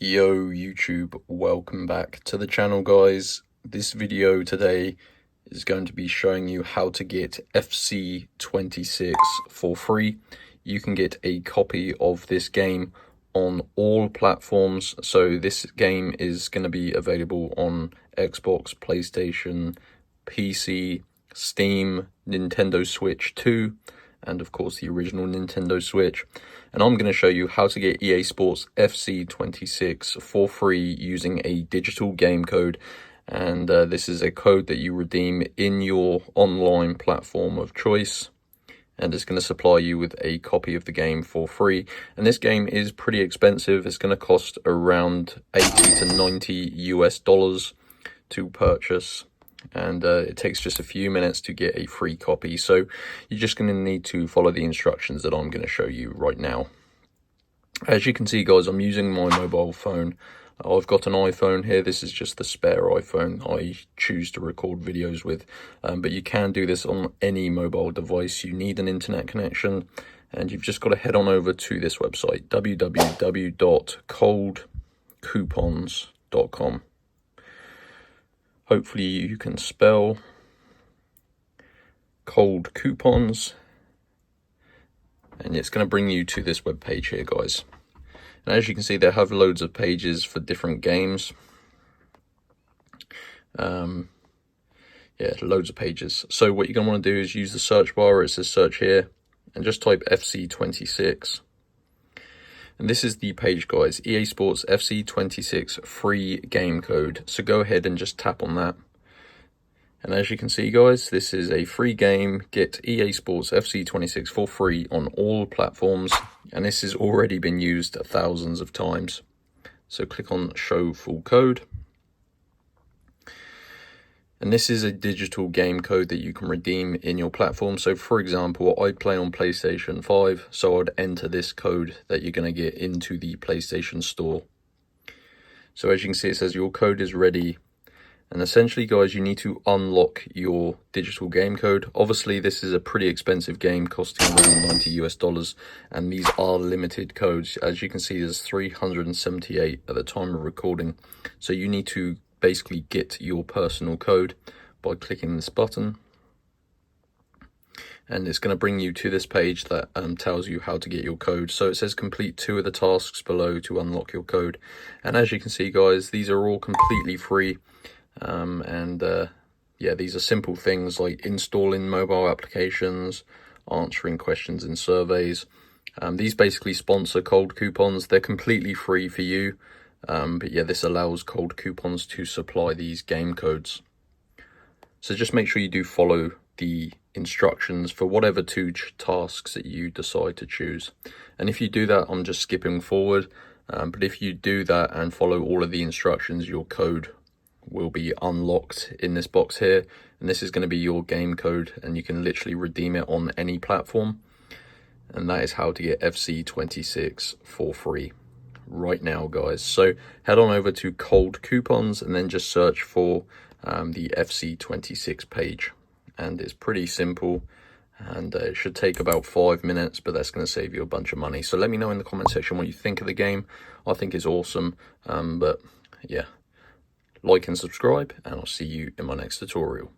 Yo YouTube, welcome back to the channel guys. This video today is going to be showing you how to get FC26 for free. You can get a copy of this game on all platforms. So this game is going to be available on Xbox, PlayStation, PC, Steam, Nintendo Switch 2, and of course the original Nintendo Switch. And I'm going to show you how to get EA Sports FC26 for free using a digital game code. And this is a code that you redeem in your online platform of choice, and it's going to supply you with a copy of the game for free. And this game is pretty expensive. It's going to cost around $80 to $90 US to purchase, and it takes just a few minutes to get a free copy. So you're just going to need to follow the instructions that I'm going to show you right now. As you can see guys, I'm using my mobile phone. I've got an iPhone here. This is just the spare iPhone I choose to record videos with, but you can do this on any mobile device. You need an internet connection, and you've just got to head on over to this website, www.coldcoupons.com. Hopefully you can spell cold coupons, and it's going to bring you to this web page here guys. And as you can see, they have loads of pages for different games. Yeah, loads of pages. So what you're going to want to do is use the search bar where it says search here, and just type FC26. And this is the page guys, EA Sports FC26 free game code. So go ahead and just tap on that. And as you can see guys, this is a free game. Get EA Sports FC26 for free on all platforms. And this has already been used thousands of times. So click on show full code. And this is a digital game code that you can redeem in your platform. So for example, I play on PlayStation 5, so I'd enter this code that you're going to get into the PlayStation Store. So as you can see, it says your code is ready. And essentially guys, you need to unlock your digital game code. Obviously this is a pretty expensive game, costing around $90 US, and these are limited codes. As you can see, there's 378 at the time of recording. So you need to basically get your personal code by clicking this button, and it's going to bring you to this page that tells you how to get your code. So it says complete 2 of the tasks below to unlock your code. And as you can see guys, these are all completely free. Yeah, these are simple things like installing mobile applications, answering questions in surveys. These basically sponsor Cold Coupons. They're completely free for you. But yeah, this allows Cold Coupons to supply these game codes. So just make sure you do follow the instructions for whatever 2 tasks that you decide to choose. And if you do that, I'm just skipping forward. But if you do that and follow all of the instructions, your code will be unlocked in this box here. And this is going to be your game code, and you can literally redeem it on any platform. And that is how to get FC26 for free right now guys. So head on over to Cold Coupons and then just search for the FC26 page, and it's pretty simple, and it should take about 5 minutes, but that's going to save you a bunch of money. So let me know in the comment section what you think of the game. I think it's awesome. But yeah, like and subscribe, and I'll see you in my next tutorial.